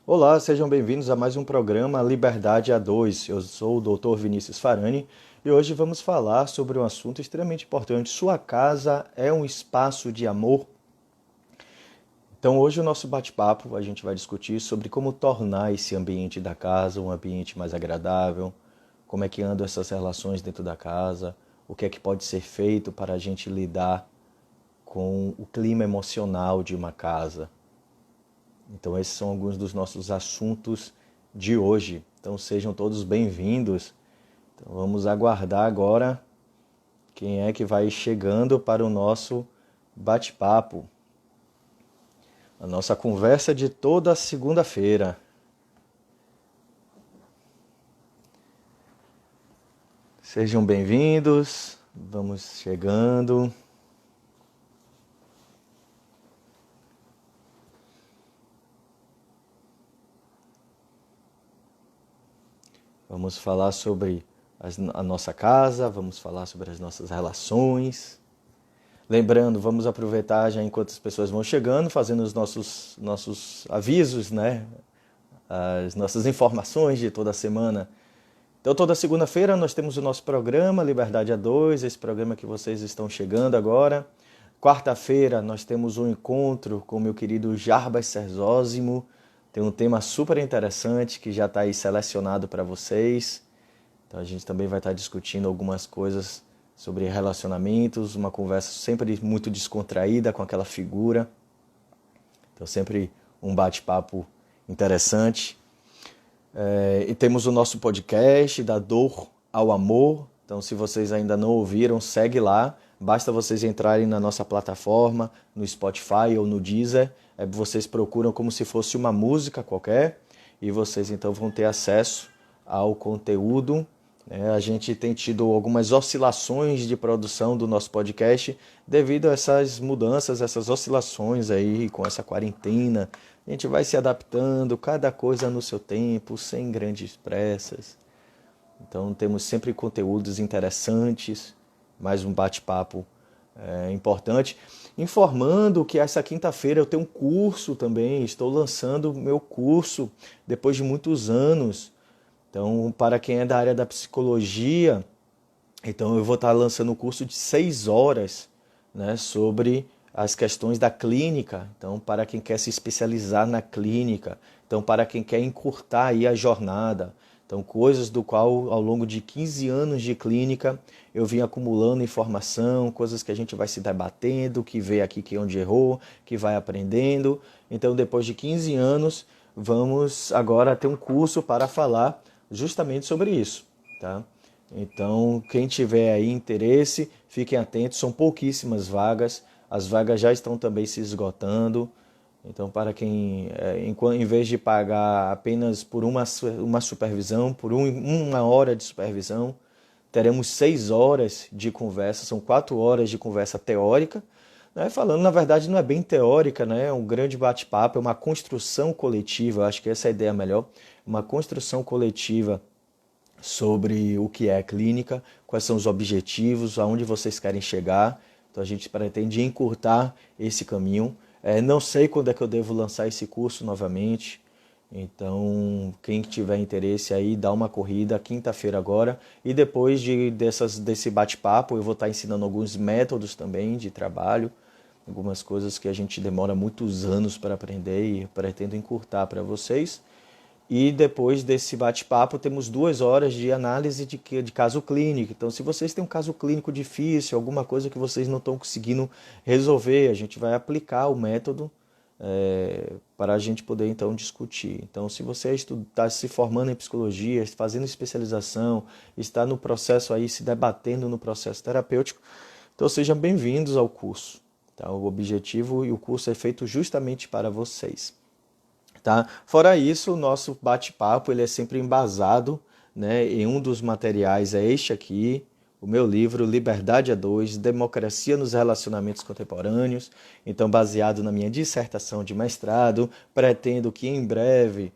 Olá, sejam bem-vindos a mais um programa Liberdade A2. Eu sou o Dr. Vinícius Farani e hoje vamos falar sobre um assunto extremamente importante. Sua casa é um espaço de amor? Então, hoje o nosso bate-papo a gente vai discutir sobre como tornar esse ambiente da casa um ambiente mais agradável, como é que andam essas relações dentro da casa, o que é que pode ser feito para a gente lidar com o clima emocional de uma casa. Então, esses são alguns dos nossos assuntos de hoje. Então, sejam todos bem-vindos. Então, vamos aguardar agora quem é que vai chegando para o nosso bate-papo, a nossa conversa de toda segunda-feira. Sejam bem-vindos, vamos chegando. Vamos falar sobre a nossa casa, vamos falar sobre as nossas relações. Lembrando, vamos aproveitar já enquanto as pessoas vão chegando, fazendo os nossos avisos, né? As nossas informações de toda semana. Então, toda segunda-feira nós temos o nosso programa Liberdade A2, esse programa que vocês estão chegando agora. Quarta-feira nós temos um encontro com o meu querido Jarbas Serzósimo. Tem um tema super interessante que já está aí selecionado para vocês. Então a gente também vai estar discutindo algumas coisas sobre relacionamentos, uma conversa sempre muito descontraída com aquela figura. Então sempre um bate-papo interessante. E temos o nosso podcast da Dor ao Amor. Então se vocês ainda não ouviram, segue lá. Basta vocês entrarem na nossa plataforma, no Spotify ou no Deezer. Vocês procuram como se fosse uma música qualquer e vocês então vão ter acesso ao conteúdo. A gente tem tido algumas oscilações de produção do nosso podcast devido a essas mudanças, essas oscilações aí com essa quarentena. A gente vai se adaptando, cada coisa no seu tempo, sem grandes pressas. Então temos sempre conteúdos interessantes, mais um bate-papo importante. Informando que essa quinta-feira eu tenho um curso também, estou lançando meu curso depois de muitos anos. Então, para quem é da área da psicologia, então eu vou estar lançando um curso de 6 horas, né, sobre as questões da clínica. Então, para quem quer se especializar na clínica, então para quem quer encurtar aí a jornada. Então, coisas do qual ao longo de 15 anos de clínica eu vim acumulando informação, coisas que a gente vai se debatendo, que vê aqui que onde errou, que vai aprendendo. Então, depois de 15 anos, vamos agora ter um curso para falar justamente sobre isso, tá? Então, quem tiver aí interesse, fiquem atentos, são pouquíssimas vagas, as vagas já estão também se esgotando. Então, para quem, em vez de pagar apenas por uma supervisão, por uma hora de supervisão, teremos 6 horas de conversa, são 4 horas de conversa teórica, né? Falando, na verdade, não é bem teórica, né? É um grande bate-papo, é uma construção coletiva, acho que essa é a ideia melhor, uma construção coletiva sobre o que é a clínica, quais são os objetivos, aonde vocês querem chegar. Então a gente pretende encurtar esse caminho. Não sei quando é que eu devo lançar esse curso novamente. Então, quem tiver interesse aí, dá uma corrida quinta-feira agora. E depois desse bate-papo, eu vou estar ensinando alguns métodos também de trabalho, algumas coisas que a gente demora muitos anos para aprender e pretendo encurtar para vocês. E depois desse bate-papo, temos 2 horas de análise de caso clínico. Então, se vocês têm um caso clínico difícil, alguma coisa que vocês não estão conseguindo resolver, a gente vai aplicar o método para a gente poder, então, discutir. Então, se você está se formando em psicologia, fazendo especialização, está no processo aí, se debatendo no processo terapêutico, então sejam bem-vindos ao curso. Tá? O objetivo e o curso é feito justamente para vocês. Tá? Fora isso, o nosso bate-papo ele é sempre embasado, né, em um dos materiais é este aqui, o meu livro Liberdade A2, Democracia nos Relacionamentos Contemporâneos. Então, baseado na minha dissertação de mestrado, pretendo que em breve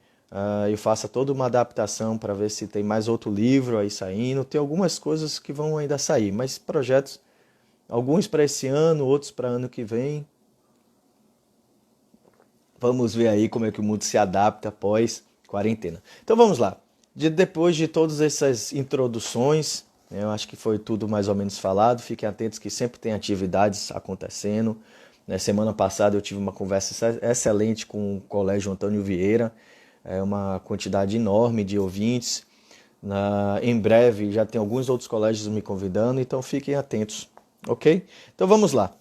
eu faça toda uma adaptação para ver se tem mais outro livro aí saindo. Tem algumas coisas que vão ainda sair, mas projetos, alguns para esse ano, outros para ano que vem. Vamos ver aí como é que o mundo se adapta após quarentena. Então vamos lá. Depois de todas essas introduções, né, eu acho que foi tudo mais ou menos falado. Fiquem atentos que sempre tem atividades acontecendo. Na semana passada eu tive uma conversa excelente com o Colégio Antônio Vieira. É uma quantidade enorme de ouvintes. Em breve já tem alguns outros colégios me convidando, então fiquem atentos, ok? Então vamos lá.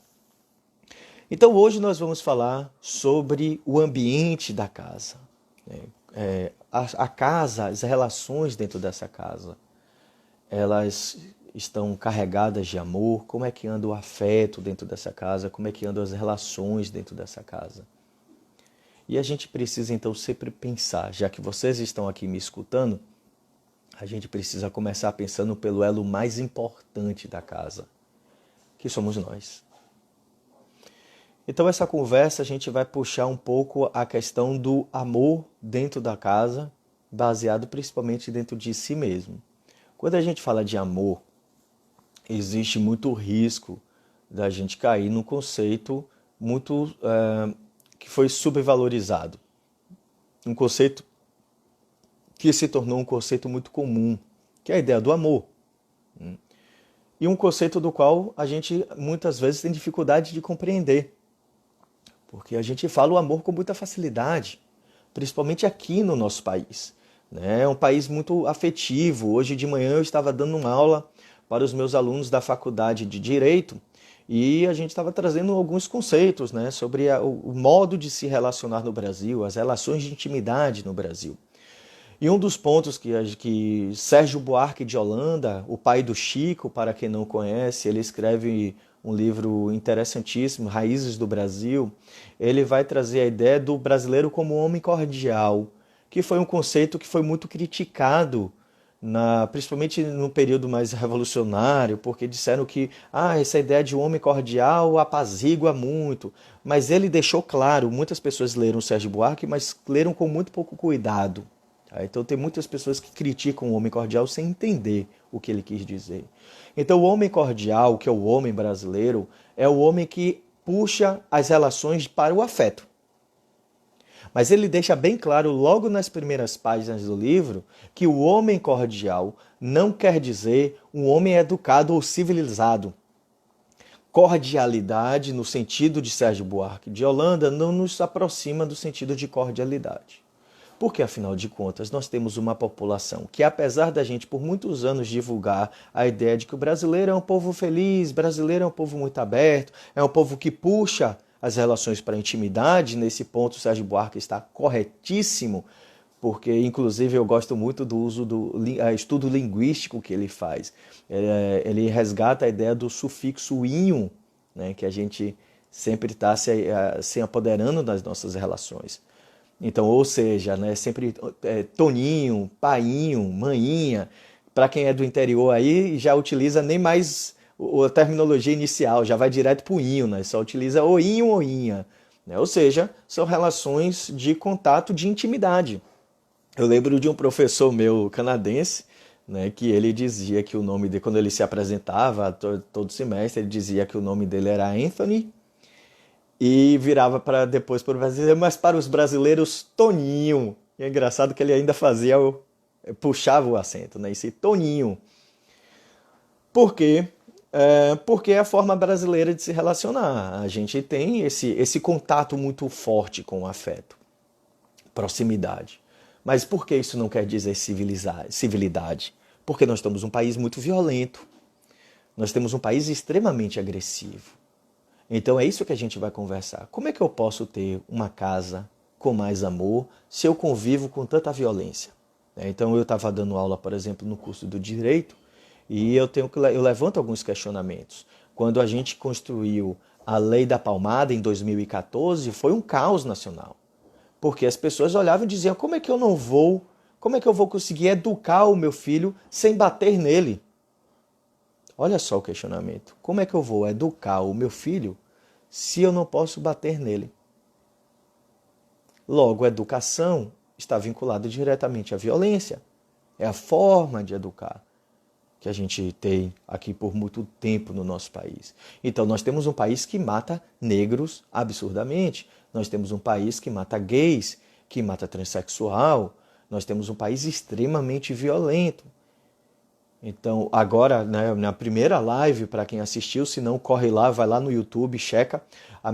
Então hoje nós vamos falar sobre o ambiente da casa. A casa, as relações dentro dessa casa, elas estão carregadas de amor. Como é que anda o afeto dentro dessa casa? Como é que andam as relações dentro dessa casa? E a gente precisa então sempre pensar, já que vocês estão aqui me escutando, a gente precisa começar pensando pelo elo mais importante da casa, que somos nós. Então essa conversa a gente vai puxar um pouco a questão do amor dentro da casa, baseado principalmente dentro de si mesmo. Quando a gente fala de amor, existe muito risco da gente cair num conceito muito que foi subvalorizado. Um conceito que se tornou um conceito muito comum, que é a ideia do amor. E um conceito do qual a gente muitas vezes tem dificuldade de compreender. Porque a gente fala o amor com muita facilidade, principalmente aqui no nosso país. É um país muito afetivo. Hoje de manhã eu estava dando uma aula para os meus alunos da faculdade de Direito e a gente estava trazendo alguns conceitos, sobre o modo de se relacionar no Brasil, as relações de intimidade no Brasil. E um dos pontos que Sérgio Buarque de Holanda, o pai do Chico, para quem não conhece, ele escreve um livro interessantíssimo, Raízes do Brasil. Ele vai trazer a ideia do brasileiro como homem cordial, que foi um conceito que foi muito criticado, principalmente no período mais revolucionário, porque disseram que essa ideia de um homem cordial apazigua muito. Mas ele deixou claro, muitas pessoas leram Sérgio Buarque, mas leram com muito pouco cuidado. Então tem muitas pessoas que criticam o homem cordial sem entender o que ele quis dizer. Então o homem cordial, que é o homem brasileiro, é o homem que puxa as relações para o afeto. Mas ele deixa bem claro logo nas primeiras páginas do livro que o homem cordial não quer dizer um homem educado ou civilizado. Cordialidade, no sentido de Sérgio Buarque de Holanda, não nos aproxima do sentido de cordialidade. Porque, afinal de contas, nós temos uma população que, apesar da gente por muitos anos divulgar a ideia de que o brasileiro é um povo feliz, brasileiro é um povo muito aberto, é um povo que puxa as relações para a intimidade, nesse ponto o Sérgio Buarque está corretíssimo, porque, inclusive, eu gosto muito do uso do estudo linguístico que ele faz. Ele resgata a ideia do sufixo inho, que a gente sempre está se apoderando das nossas relações. Então, ou seja, sempre toninho, painho, maninha. Para quem é do interior aí, já utiliza nem mais a terminologia inicial, já vai direto para o inho, só utiliza oinho, oinha. Ou seja, são relações de contato, de intimidade. Eu lembro de um professor meu canadense, que ele dizia que o nome dele, quando ele se apresentava todo semestre, ele dizia que o nome dele era Anthony, e virava depois para o brasileiro, mas para os brasileiros, Toninho. E é engraçado que ele ainda puxava o acento, esse Toninho. Por quê? Porque é a forma brasileira de se relacionar. A gente tem esse contato muito forte com o afeto, proximidade. Mas por que isso não quer dizer civilidade? Porque nós estamos um país muito violento. Nós temos um país extremamente agressivo. Então é isso que a gente vai conversar. Como é que eu posso ter uma casa com mais amor se eu convivo com tanta violência? Então eu estava dando aula, por exemplo, no curso do Direito e eu levanto alguns questionamentos. Quando a gente construiu a Lei da Palmada em 2014, foi um caos nacional. Porque as pessoas olhavam e diziam, como é que eu vou conseguir educar o meu filho sem bater nele? Olha só o questionamento. Como é que eu vou educar o meu filho se eu não posso bater nele? Logo, a educação está vinculada diretamente à violência. É a forma de educar. que a gente tem aqui por muito tempo no nosso país. Então, nós temos um país que mata negros absurdamente, nós temos um país que mata gays, que mata transexual, nós temos um país extremamente violento. Então, agora, né, na primeira live, para quem assistiu, se não, corre lá, vai lá no YouTube, checa. A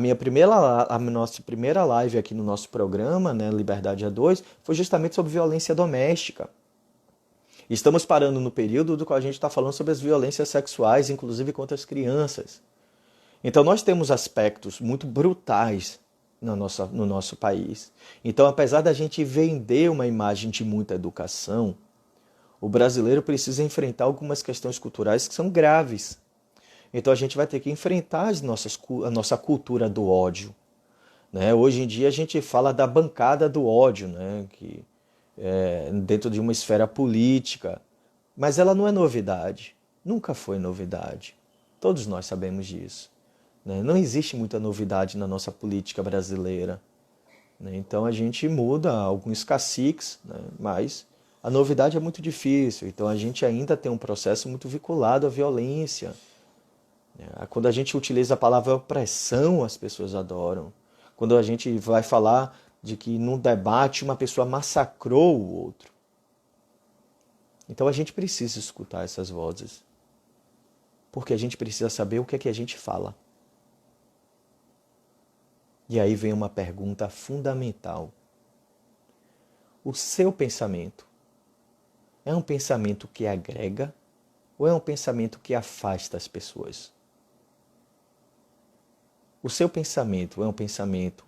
nossa primeira live aqui no nosso programa, né, Liberdade A2, foi justamente sobre violência doméstica. Estamos parando no período do qual a gente está falando sobre as violências sexuais, inclusive contra as crianças. Então, nós temos aspectos muito brutais no nosso país. Então, apesar da gente vender uma imagem de muita educação, o brasileiro precisa enfrentar algumas questões culturais que são graves. Então a gente vai ter que enfrentar a nossa cultura do ódio. Né? Hoje em dia a gente fala da bancada do ódio, né? Que dentro de uma esfera política. Mas ela não é novidade. Nunca foi novidade. Todos nós sabemos disso. Né? Não existe muita novidade na nossa política brasileira. Né? Então a gente muda alguns caciques, né? Mas a novidade é muito difícil, então a gente ainda tem um processo muito vinculado à violência. Quando a gente utiliza a palavra opressão, as pessoas adoram. Quando a gente vai falar de que num debate uma pessoa massacrou o outro. Então a gente precisa escutar essas vozes. Porque a gente precisa saber o que é que a gente fala. E aí vem uma pergunta fundamental. O seu pensamento é um pensamento que agrega ou é um pensamento que afasta as pessoas? O seu pensamento é um pensamento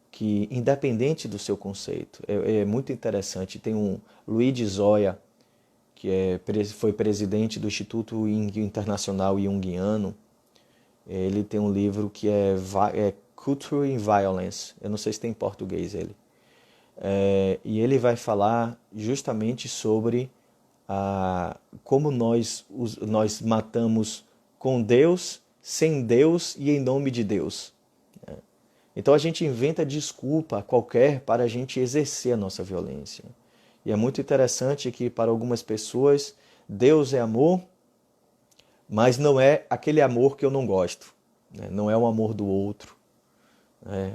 que, independente do seu conceito, é muito interessante. Tem um Luigi Zoya, que foi presidente do Instituto Internacional Jungiano. Ele tem um livro que é Culture and Violence. Eu não sei se tem em português ele. E ele vai falar justamente sobre como nós matamos com Deus, sem Deus e em nome de Deus. Então a gente inventa desculpa qualquer para a gente exercer a nossa violência. E é muito interessante que para algumas pessoas Deus é amor, mas não é aquele amor que eu não gosto. Não é o amor do outro.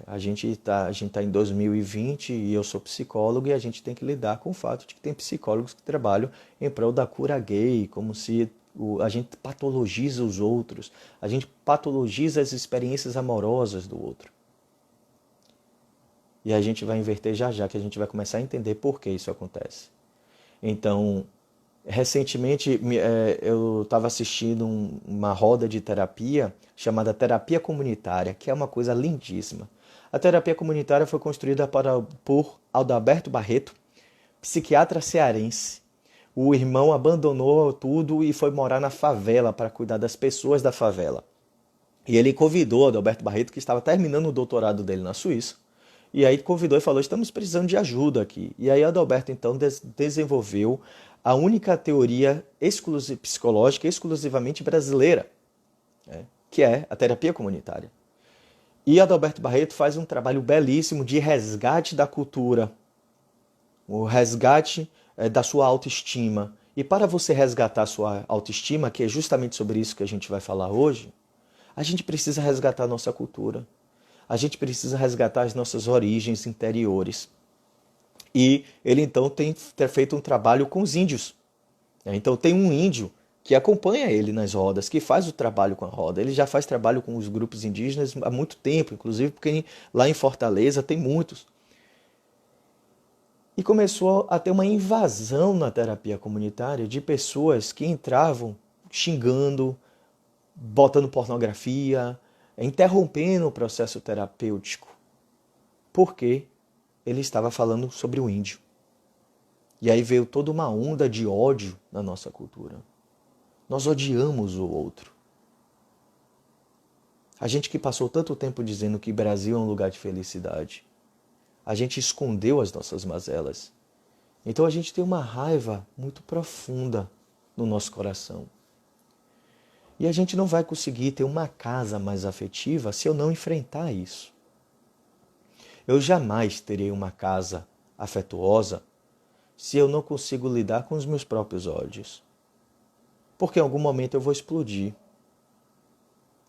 A gente tá em 2020 e eu sou psicólogo e a gente tem que lidar com o fato de que tem psicólogos que trabalham em prol da cura gay, como se a gente patologiza os outros, a gente patologiza as experiências amorosas do outro. E a gente vai inverter já, que a gente vai começar a entender por que isso acontece. Então, recentemente eu estava assistindo uma roda de terapia chamada terapia comunitária, que é uma coisa lindíssima. A terapia comunitária foi construída por Adalberto Barreto, psiquiatra cearense. O irmão abandonou tudo e foi morar na favela para cuidar das pessoas da favela. E ele convidou Adalberto Barreto, que estava terminando o doutorado dele na Suíça, e aí convidou e falou, estamos precisando de ajuda aqui. E aí Adalberto então desenvolveu a única teoria psicológica exclusivamente brasileira, que é a terapia comunitária. E Adalberto Barreto faz um trabalho belíssimo de resgate da cultura, o resgate da sua autoestima. E para você resgatar a sua autoestima, que é justamente sobre isso que a gente vai falar hoje, a gente precisa resgatar a nossa cultura. A gente precisa resgatar as nossas origens interiores. E ele então tem feito um trabalho com os índios. Então tem um índio que acompanha ele nas rodas, que faz o trabalho com a roda. Ele já faz trabalho com os grupos indígenas há muito tempo, inclusive porque lá em Fortaleza tem muitos. E começou a ter uma invasão na terapia comunitária de pessoas que entravam xingando, botando pornografia, interrompendo o processo terapêutico, porque ele estava falando sobre o índio. E aí veio toda uma onda de ódio na nossa cultura. Nós odiamos o outro. A gente que passou tanto tempo dizendo que Brasil é um lugar de felicidade, a gente escondeu as nossas mazelas. Então a gente tem uma raiva muito profunda no nosso coração. E a gente não vai conseguir ter uma casa mais afetiva se eu não enfrentar isso. Eu jamais terei uma casa afetuosa se eu não consigo lidar com os meus próprios ódios. Porque em algum momento eu vou explodir.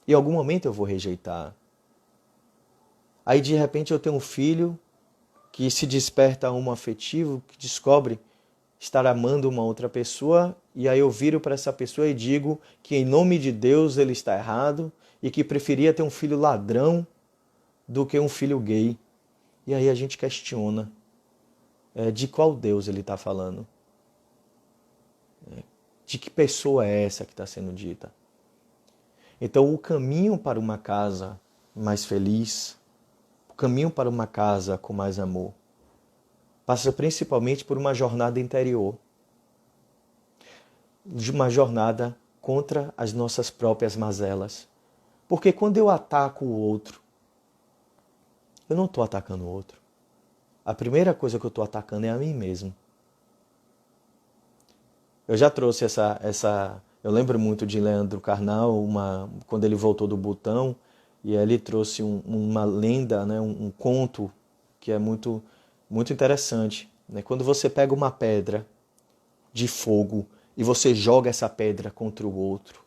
Em algum momento eu vou rejeitar. Aí de repente eu tenho um filho que se desperta a um afetivo, que descobre estar amando uma outra pessoa, e aí eu viro para essa pessoa e digo que em nome de Deus ele está errado e que preferia ter um filho ladrão do que um filho gay. E aí a gente questiona de qual Deus ele está falando. De que pessoa é essa que está sendo dita? Então o caminho para uma casa mais feliz, o caminho para uma casa com mais amor, passa principalmente por uma jornada interior. De uma jornada contra as nossas próprias mazelas. Porque quando eu ataco o outro, eu não estou atacando o outro. A primeira coisa que eu estou atacando é a mim mesmo. Eu já trouxe essa. Eu lembro muito de Leandro Carnal, quando ele voltou do Butão, e ele trouxe uma lenda, né, um conto que é muito, muito interessante. Né? Quando você pega uma pedra de fogo e você joga essa pedra contra o outro,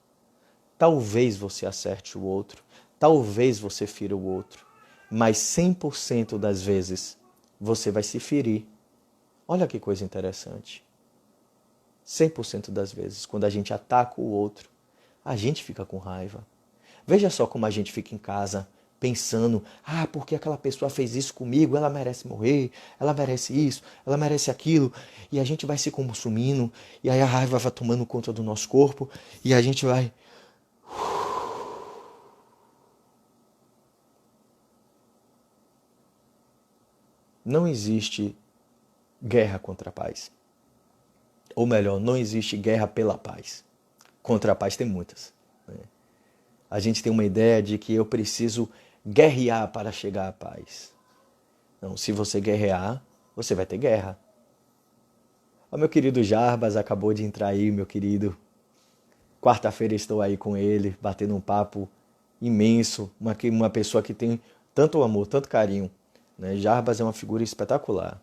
talvez você acerte o outro, talvez você fira o outro, mas 100% das vezes você vai se ferir. Olha que coisa interessante. 100% das vezes, quando a gente ataca o outro, a gente fica com raiva. Veja só como a gente fica em casa pensando, porque aquela pessoa fez isso comigo, ela merece morrer, ela merece isso, ela merece aquilo, e a gente vai se consumindo, e aí a raiva vai tomando conta do nosso corpo, e a gente vai... Não existe guerra contra a paz. Ou melhor, não existe guerra pela paz. Contra a paz tem muitas. Né? A gente tem uma ideia de que eu preciso guerrear para chegar à paz. Não, se você guerrear, você vai ter guerra. O meu querido Jarbas acabou de entrar aí, meu querido. Quarta-feira estou aí com ele, batendo um papo imenso. Uma pessoa que tem tanto amor, tanto carinho. Né? Jarbas é uma figura espetacular.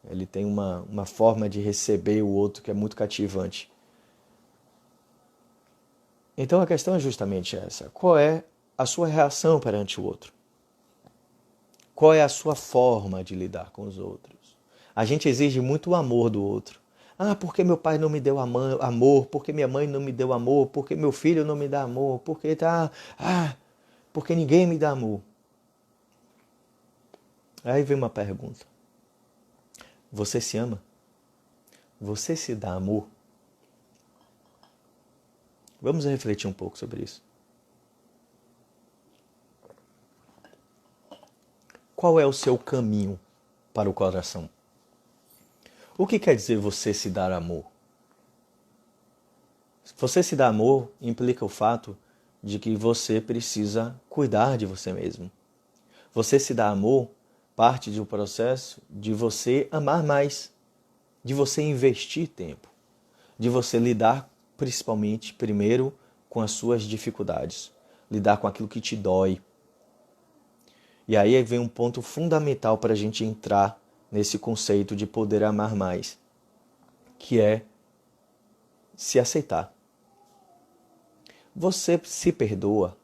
Ele tem uma forma de receber o outro que é muito cativante. Então a questão é justamente essa. Qual é a sua reação perante o outro? Qual é a sua forma de lidar com os outros? A gente exige muito o amor do outro. Porque meu pai não me deu amor, porque minha mãe não me deu amor, porque meu filho não me dá amor, porque ninguém me dá amor. Aí vem uma pergunta. Você se ama? Você se dá amor? Vamos refletir um pouco sobre isso. Qual é o seu caminho para o coração? O que quer dizer você se dar amor? Você se dar amor implica o fato de que você precisa cuidar de você mesmo. Você se dar amor parte de um processo de você amar mais, de você investir tempo, de você lidar principalmente, primeiro, com as suas dificuldades, lidar com aquilo que te dói. E aí vem um ponto fundamental para a gente entrar nesse conceito de poder amar mais, que é se aceitar. Você se perdoa?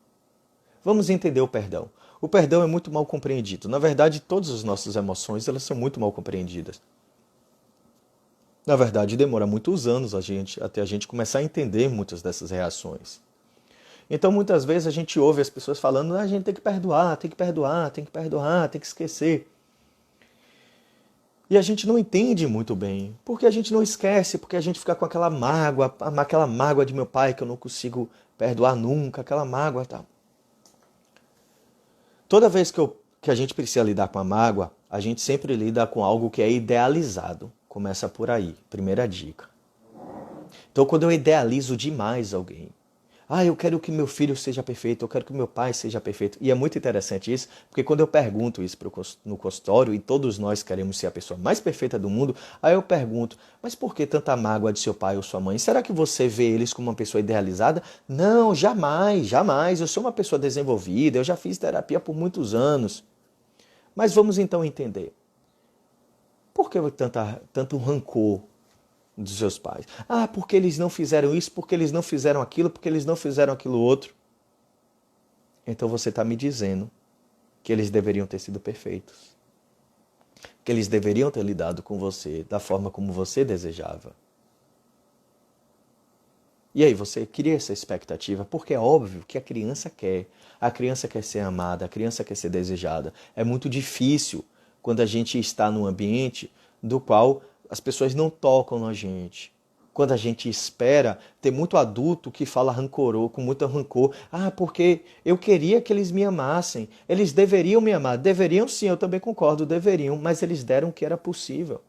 Vamos entender o perdão. O perdão é muito mal compreendido. Na verdade, todas as nossas emoções elas são muito mal compreendidas. Na verdade, demora muitos anos até a gente começar a entender muitas dessas reações. Então, muitas vezes a gente ouve as pessoas falando, a gente tem que perdoar, tem que perdoar, tem que perdoar, tem que esquecer. E a gente não entende muito bem, porque a gente não esquece, porque a gente fica com aquela mágoa de meu pai que eu não consigo perdoar nunca, aquela mágoa e tal. Toda vez que a gente precisa lidar com a mágoa, a gente sempre lida com algo que é idealizado. Começa por aí, primeira dica. Então, quando eu idealizo demais alguém, eu quero que meu filho seja perfeito, eu quero que meu pai seja perfeito. E é muito interessante isso, porque quando eu pergunto isso no consultório, e todos nós queremos ser a pessoa mais perfeita do mundo, aí eu pergunto, mas por que tanta mágoa de seu pai ou sua mãe? Será que você vê eles como uma pessoa idealizada? Não, jamais, jamais. Eu sou uma pessoa desenvolvida, eu já fiz terapia por muitos anos. Mas vamos então entender. Por que tanto rancor? dos seus pais. Ah, porque eles não fizeram isso, porque eles não fizeram aquilo, porque eles não fizeram aquilo outro. Então você está me dizendo que eles deveriam ter sido perfeitos. Que eles deveriam ter lidado com você da forma como você desejava. E aí você cria essa expectativa, porque é óbvio que a criança quer. A criança quer ser amada, a criança quer ser desejada. É muito difícil quando a gente está num ambiente do qual as pessoas não tocam na gente. Quando a gente espera, tem muito adulto que fala rancoroso, com muito rancor. Ah, porque eu queria que eles me amassem. Eles deveriam me amar. Deveriam sim, eu também concordo, deveriam. Mas eles deram o que era possível.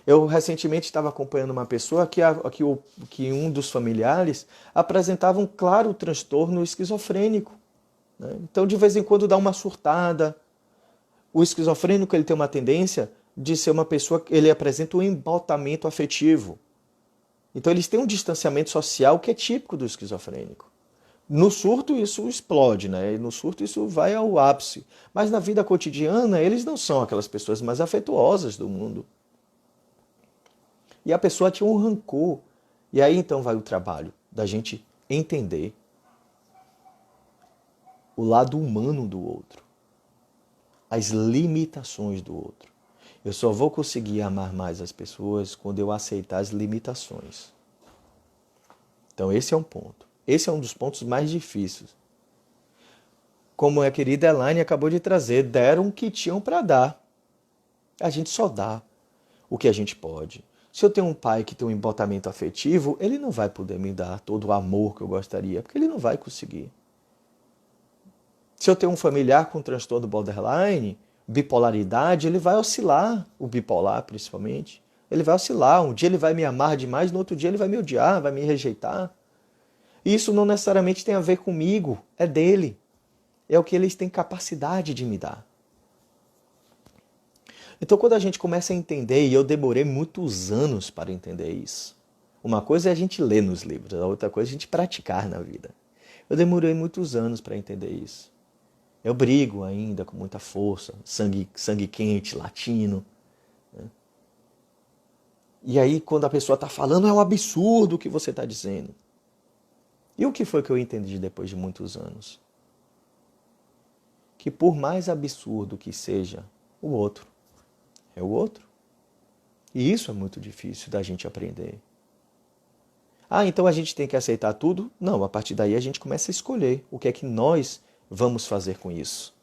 Eu recentemente estava acompanhando uma pessoa que um dos familiares apresentava um claro transtorno esquizofrênico. Né? Então, de vez em quando, dá uma surtada. O esquizofrênico ele tem uma tendência de ser uma pessoa que ele apresenta um embaltamento afetivo. Então, eles têm um distanciamento social que é típico do esquizofrênico. No surto, isso explode, né? No surto, isso vai ao ápice. Mas na vida cotidiana, eles não são aquelas pessoas mais afetuosas do mundo. E a pessoa tinha um rancor. E aí então vai o trabalho da gente entender o lado humano do outro, as limitações do outro. Eu só vou conseguir amar mais as pessoas quando eu aceitar as limitações. Então esse é um ponto. Esse é um dos pontos mais difíceis. Como a querida Elaine acabou de trazer, deram o que tinham para dar. A gente só dá o que a gente pode. Se eu tenho um pai que tem um embotamento afetivo, ele não vai poder me dar todo o amor que eu gostaria, porque ele não vai conseguir. Se eu tenho um familiar com transtorno borderline, bipolaridade, ele vai oscilar, o bipolar principalmente. Ele vai oscilar, um dia ele vai me amar demais, no outro dia ele vai me odiar, vai me rejeitar. E isso não necessariamente tem a ver comigo, é dele. É o que eles têm capacidade de me dar. Então, quando a gente começa a entender, e eu demorei muitos anos para entender isso. Uma coisa é a gente ler nos livros, a outra coisa é a gente praticar na vida. Eu demorei muitos anos para entender isso. Eu brigo ainda com muita força, sangue quente, latino. Né? E aí, quando a pessoa está falando, é um absurdo o que você está dizendo. E o que foi que eu entendi depois de muitos anos? Que por mais absurdo que seja o outro, é o outro. E isso é muito difícil da gente aprender. Ah, então a gente tem que aceitar tudo? Não, a partir daí a gente começa a escolher o que é que nós vamos fazer com isso.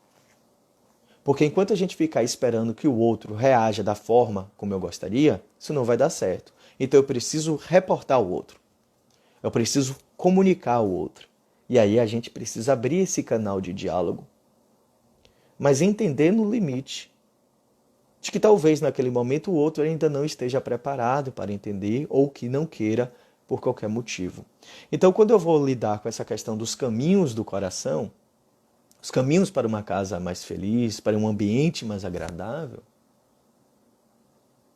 Porque enquanto a gente ficar esperando que o outro reaja da forma como eu gostaria, isso não vai dar certo. Então eu preciso reportar o outro. Eu preciso comunicar o outro. E aí a gente precisa abrir esse canal de diálogo. Mas entender no limite de que talvez naquele momento o outro ainda não esteja preparado para entender ou que não queira por qualquer motivo. Então, quando eu vou lidar com essa questão dos caminhos do coração, os caminhos para uma casa mais feliz, para um ambiente mais agradável,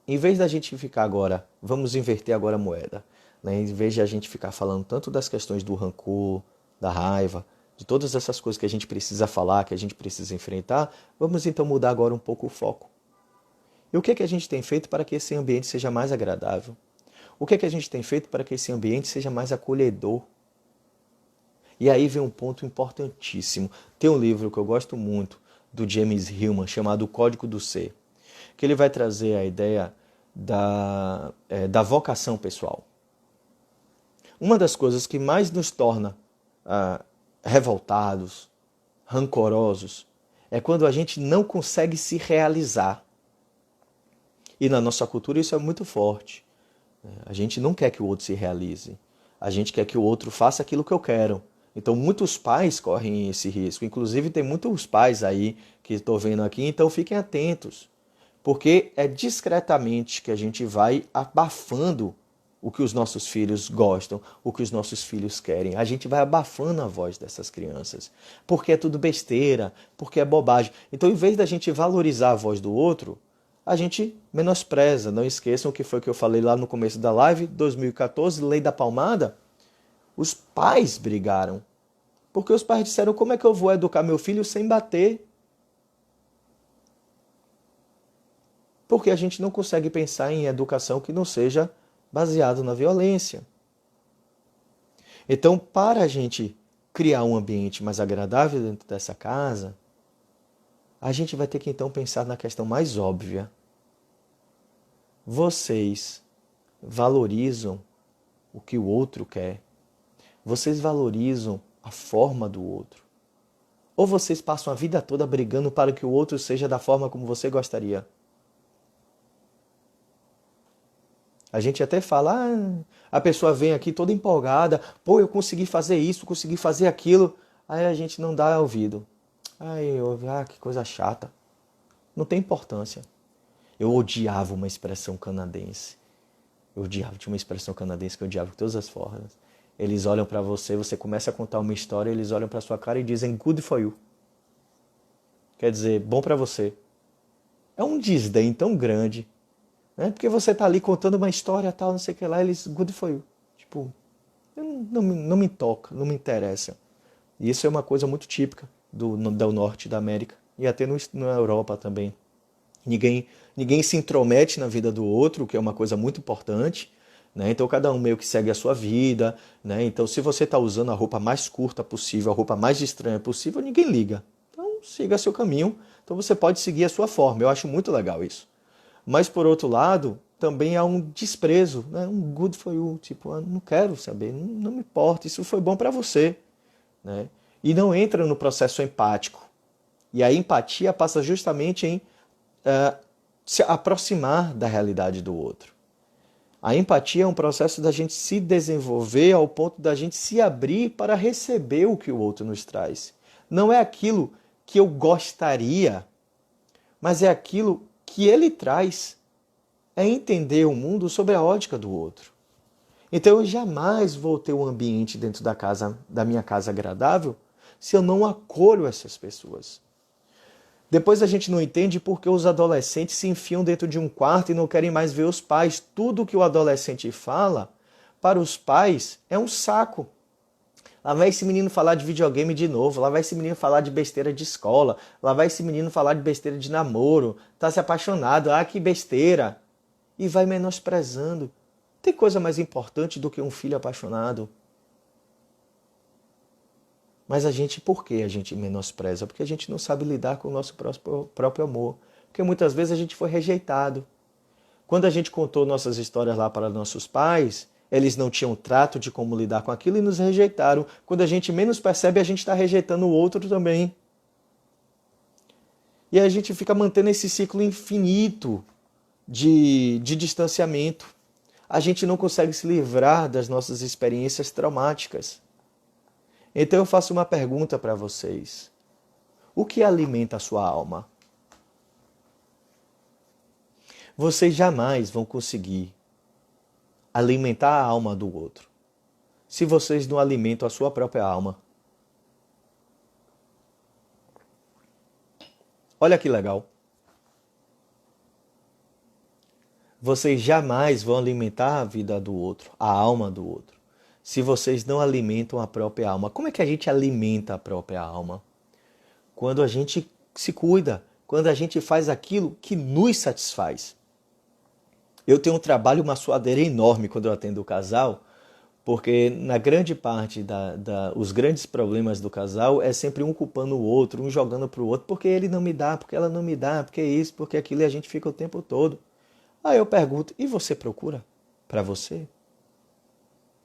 em vez da gente ficar agora, vamos inverter agora a moeda, né? Em vez de a gente ficar falando tanto das questões do rancor, da raiva, de todas essas coisas que a gente precisa falar, que a gente precisa enfrentar, vamos então mudar agora um pouco o foco. E o que é que a gente tem feito para que esse ambiente seja mais agradável? O que é que a gente tem feito para que esse ambiente seja mais acolhedor? E aí vem um ponto importantíssimo. Tem um livro que eu gosto muito, do James Hillman, chamado O Código do Ser, que ele vai trazer a ideia da vocação pessoal. Uma das coisas que mais nos torna revoltados, rancorosos, é quando a gente não consegue se realizar. E na nossa cultura isso é muito forte. A gente não quer que o outro se realize. A gente quer que o outro faça aquilo que eu quero. Então muitos pais correm esse risco. Inclusive tem muitos pais aí que estou vendo aqui, então fiquem atentos. Porque é discretamente que a gente vai abafando o que os nossos filhos gostam, o que os nossos filhos querem. A gente vai abafando a voz dessas crianças. Porque é tudo besteira, porque é bobagem. Então, em vez da gente valorizar a voz do outro, a gente menospreza. Não esqueçam o que foi que eu falei lá no começo da live, 2014, Lei da Palmada. Os pais brigaram. Porque os pais disseram, como é que eu vou educar meu filho sem bater? Porque a gente não consegue pensar em educação que não seja baseado na violência. Então, para a gente criar um ambiente mais agradável dentro dessa casa, a gente vai ter que então pensar na questão mais óbvia. Vocês valorizam o que o outro quer? Vocês valorizam a forma do outro? Ou vocês passam a vida toda brigando para que o outro seja da forma como você gostaria? A gente até fala, a pessoa vem aqui toda empolgada, pô, eu consegui fazer isso, consegui fazer aquilo. Aí a gente não dá ouvido. Que coisa chata. Não tem importância. Eu odiava uma expressão canadense. Tinha uma expressão canadense que eu odiava de todas as formas. Eles olham pra você, você começa a contar uma história, eles olham pra sua cara e dizem good for you. Quer dizer, bom pra você. É um desdém tão grande, né? Porque você tá ali contando uma história, tal, não sei o que lá, eles good for you. Tipo, não me toca, não me interessa. E isso é uma coisa muito típica do norte da América e até na Europa também. Ninguém se intromete na vida do outro, o que é uma coisa muito importante, né? Então cada um meio que segue a sua vida, né? Então se você está usando a roupa mais curta possível, a roupa mais estranha possível, ninguém liga. Então siga seu caminho, então você pode seguir a sua forma. Eu acho muito legal isso. Mas por outro lado, também há um desprezo, né? Um good for you, tipo, não quero saber, não me importa, isso foi bom para você, né? E não entra no processo empático. E a empatia passa justamente em se aproximar da realidade do outro. A empatia é um processo da gente se desenvolver ao ponto da gente se abrir para receber o que o outro nos traz. Não é aquilo que eu gostaria, mas é aquilo que ele traz. É entender o mundo sob a ótica do outro. Então eu jamais vou ter um ambiente dentro da minha casa agradável se eu não acolho essas pessoas. Depois a gente não entende porque os adolescentes se enfiam dentro de um quarto e não querem mais ver os pais. Tudo que o adolescente fala, para os pais, é um saco. Lá vai esse menino falar de videogame de novo, lá vai esse menino falar de besteira de escola, lá vai esse menino falar de besteira de namoro, tá se apaixonado, que besteira. E vai menosprezando. Tem coisa mais importante do que um filho apaixonado? Mas por que a gente menospreza? Porque a gente não sabe lidar com o nosso próprio amor. Porque muitas vezes a gente foi rejeitado. Quando a gente contou nossas histórias lá para nossos pais, eles não tinham trato de como lidar com aquilo e nos rejeitaram. Quando a gente menos percebe, a gente está rejeitando o outro também. E a gente fica mantendo esse ciclo infinito de distanciamento. A gente não consegue se livrar das nossas experiências traumáticas. Então eu faço uma pergunta para vocês. O que alimenta a sua alma? Vocês jamais vão conseguir alimentar a alma do outro se vocês não alimentam a sua própria alma. Olha que legal. Vocês jamais vão alimentar a vida do outro, a alma do outro, se vocês não alimentam a própria alma. Como é que a gente alimenta a própria alma? Quando a gente se cuida, quando a gente faz aquilo que nos satisfaz. Eu tenho um trabalho, uma suadeira enorme quando eu atendo o casal, porque na grande parte os grandes problemas do casal é sempre um culpando o outro, um jogando para o outro, porque ele não me dá, porque ela não me dá, porque isso, porque aquilo, e a gente fica o tempo todo. Aí eu pergunto, e você procura para você?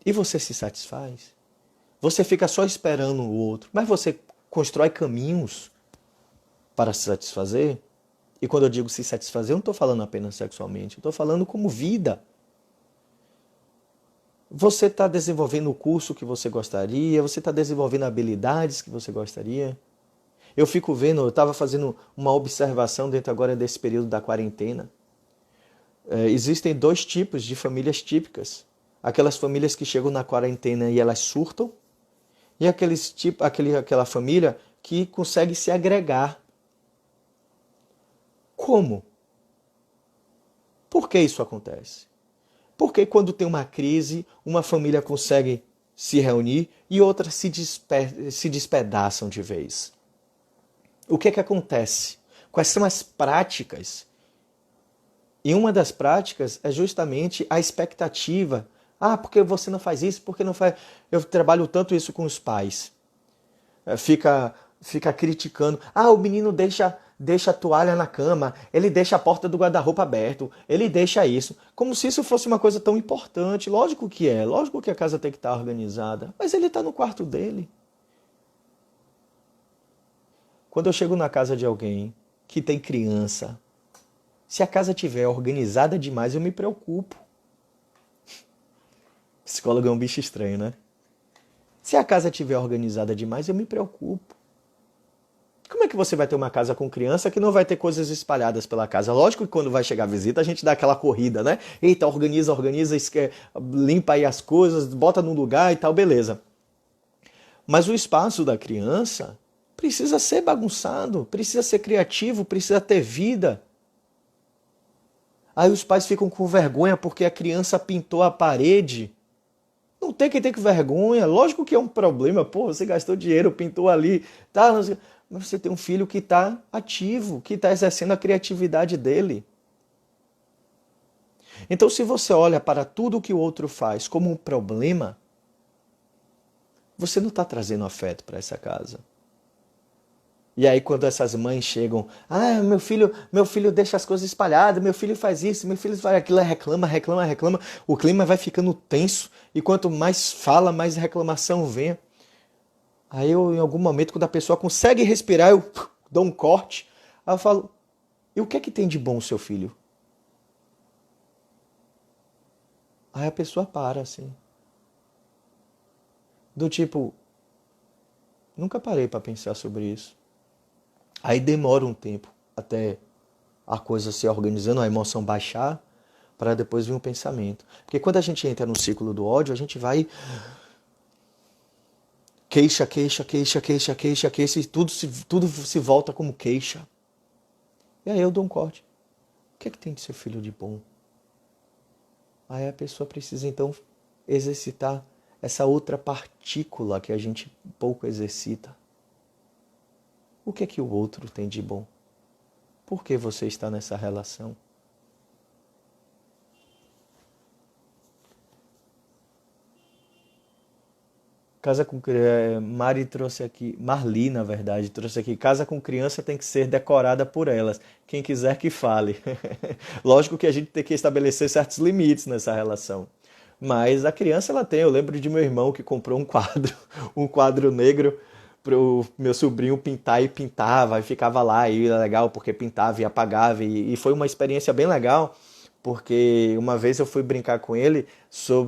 E você se satisfaz? Você fica só esperando o outro, mas você constrói caminhos para se satisfazer? E quando eu digo se satisfazer, eu não estou falando apenas sexualmente, eu estou falando como vida. Você está desenvolvendo o curso que você gostaria, você está desenvolvendo habilidades que você gostaria. Eu fico vendo, eu estava fazendo uma observação dentro agora desse período da quarentena. Existem dois tipos de famílias típicas. Aquelas famílias que chegam na quarentena e elas surtam, e aquela família que consegue se agregar. Como? Por que isso acontece? Porque quando tem uma crise, uma família consegue se reunir e outras se despedaçam de vez. O que é que acontece? Quais são as práticas E uma das práticas é justamente a expectativa. Ah, porque você não faz isso? Porque não faz? Eu trabalho tanto isso com os pais. Fica criticando. Ah, o menino deixa a toalha na cama, ele deixa a porta do guarda-roupa aberto, ele deixa isso. Como se isso fosse uma coisa tão importante. Lógico que é, lógico que a casa tem que estar organizada, mas ele está no quarto dele. Quando eu chego na casa de alguém que tem criança, se a casa estiver organizada demais, eu me preocupo. Psicólogo é um bicho estranho, né? Se a casa estiver organizada demais, eu me preocupo. Como é que você vai ter uma casa com criança que não vai ter coisas espalhadas pela casa? Lógico que quando vai chegar a visita, a gente dá aquela corrida, né? Eita, organiza, limpa aí as coisas, bota no lugar e tal, beleza. Mas o espaço da criança precisa ser bagunçado, precisa ser criativo, precisa ter vida. Aí os pais ficam com vergonha porque a criança pintou a parede. Não tem que ter vergonha. Lógico que é um problema. Pô, você gastou dinheiro, pintou ali, tá? Mas você tem um filho que está ativo, que está exercendo a criatividade dele. Então, se você olha para tudo que o outro faz como um problema, você não está trazendo afeto para essa casa. E aí quando essas mães chegam, ah, meu filho deixa as coisas espalhadas, meu filho faz isso, meu filho faz aquilo, reclama, reclama, reclama, o clima vai ficando tenso e quanto mais fala, mais reclamação vem. Aí eu, em algum momento, quando a pessoa consegue respirar, eu dou um corte, aí eu falo, e o que é que tem de bom o seu filho? Aí a pessoa para, assim, do tipo, nunca parei para pensar sobre isso. Aí demora um tempo até a coisa se organizando, a emoção baixar, para depois vir um pensamento. Porque quando a gente entra no ciclo do ódio, a gente vai queixa, queixa, queixa, queixa, queixa, queixa, e tudo se volta como queixa. E aí eu dou um corte. O que é que tem de ser filho de bom? Aí a pessoa precisa então exercitar essa outra partícula que a gente pouco exercita. O que é que o outro tem de bom? Por que você está nessa relação? Casa com Mari trouxe aqui, Marli, na verdade, trouxe aqui. Casa com criança tem que ser decorada por elas. Quem quiser que fale. Lógico que a gente tem que estabelecer certos limites nessa relação. Mas a criança ela tem. Eu lembro de meu irmão que comprou um quadro, um quadro negro para o meu sobrinho pintar e pintava, e ficava lá, e era legal porque pintava e apagava, e foi uma experiência bem legal, porque uma vez eu fui brincar com ele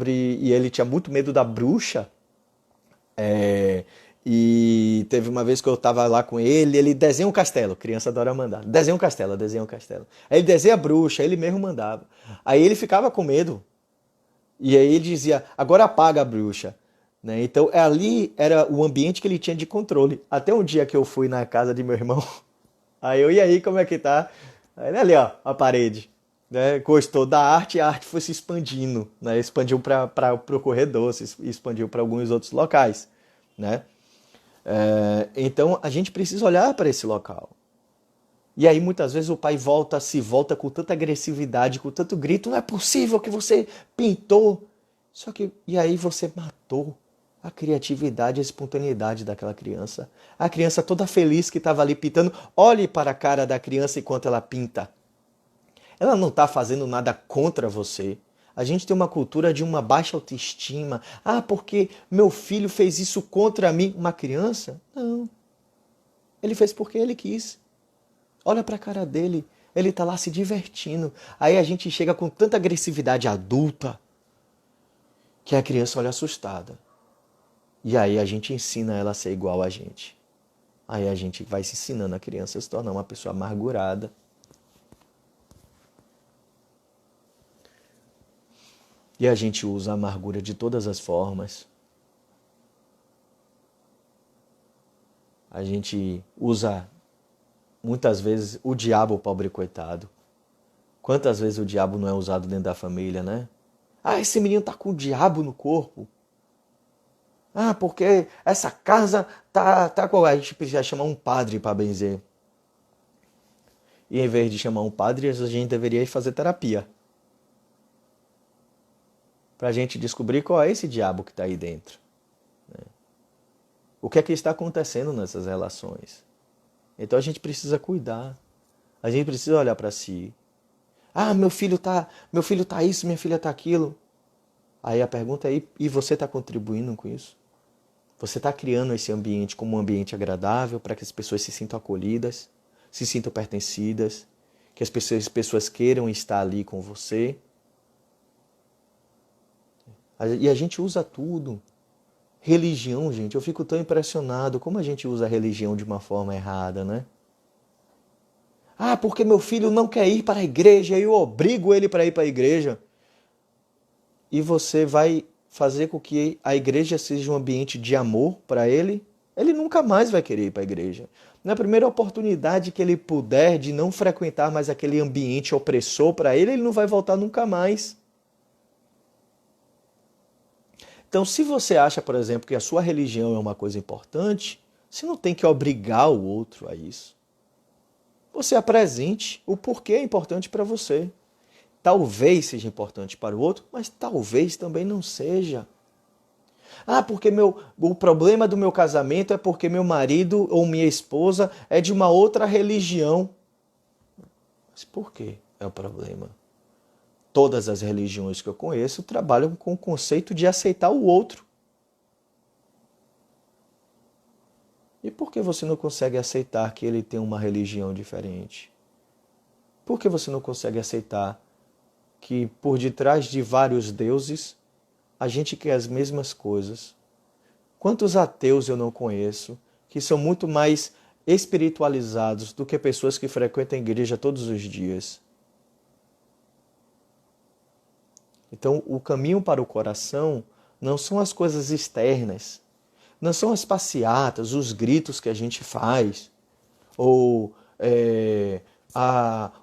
e ele tinha muito medo da bruxa, é, e teve uma vez que eu tava lá com ele desenha um castelo, criança adora mandar, desenha um castelo, desenha um castelo. Aí ele desenha a bruxa, ele mesmo mandava. Aí ele ficava com medo, e aí ele dizia, agora apaga a bruxa. Né? Então ali era o ambiente que ele tinha de controle. Até um dia que eu fui na casa de meu irmão, aí eu, e aí, como é que tá? Aí ele ali, ó, a parede. Né? Gostou da arte e a arte foi se expandindo. Né? Expandiu para o corredor, se expandiu para alguns outros locais. Né? Então a gente precisa olhar para esse local. E aí muitas vezes o pai se volta com tanta agressividade, com tanto grito, não é possível que você pintou. Só que, e aí você matou a criatividade, a espontaneidade daquela criança. A criança toda feliz que estava ali pintando, olhe para a cara da criança enquanto ela pinta. Ela não está fazendo nada contra você. A gente tem uma cultura de uma baixa autoestima. Ah, porque meu filho fez isso contra mim. Uma criança? Não. Ele fez porque ele quis. Olha para a cara dele. Ele está lá se divertindo. Aí a gente chega com tanta agressividade adulta que a criança olha assustada. E aí a gente ensina ela a ser igual a gente. Aí a gente vai se ensinando a criança a se tornar uma pessoa amargurada. E a gente usa a amargura de todas as formas. A gente usa muitas vezes o diabo, o pobre coitado. Quantas vezes o diabo não é usado dentro da família, né? Ah, esse menino tá com o diabo no corpo. Ah, porque essa casa tá com... A gente precisa chamar um padre para benzer. E em vez de chamar um padre, a gente deveria ir fazer terapia. Para a gente descobrir qual é esse diabo que está aí dentro. O que é que está acontecendo nessas relações? Então a gente precisa cuidar. A gente precisa olhar para si. Ah, meu filho tá isso, minha filha tá aquilo. Aí a pergunta é, e você está contribuindo com isso? Você está criando esse ambiente como um ambiente agradável para que as pessoas se sintam acolhidas, se sintam pertencidas, que as pessoas queiram estar ali com você? E a gente usa tudo. Religião, gente, eu fico tão impressionado como a gente usa a religião de uma forma errada, né? Ah, porque meu filho não quer ir para a igreja e eu obrigo ele para ir para a igreja. E você vai fazer com que a igreja seja um ambiente de amor para ele? Ele nunca mais vai querer ir para a igreja. Na primeira oportunidade que ele puder de não frequentar mais aquele ambiente opressor para ele, ele não vai voltar nunca mais. Então, se você acha, por exemplo, que a sua religião é uma coisa importante, você não tem que obrigar o outro a isso. Você apresente o porquê é importante para você. Talvez seja importante para o outro, mas talvez também não seja. Ah, porque o problema do meu casamento é porque meu marido ou minha esposa é de uma outra religião. Mas por que é o problema? Todas as religiões que eu conheço trabalham com o conceito de aceitar o outro. E por que você não consegue aceitar que ele tem uma religião diferente? Por que você não consegue aceitar que por detrás de vários deuses a gente quer as mesmas coisas? Quantos ateus eu não conheço que são muito mais espiritualizados do que pessoas que frequentam a igreja todos os dias? Então, o caminho para o coração não são as coisas externas, não são as passeatas, os gritos que a gente faz, ou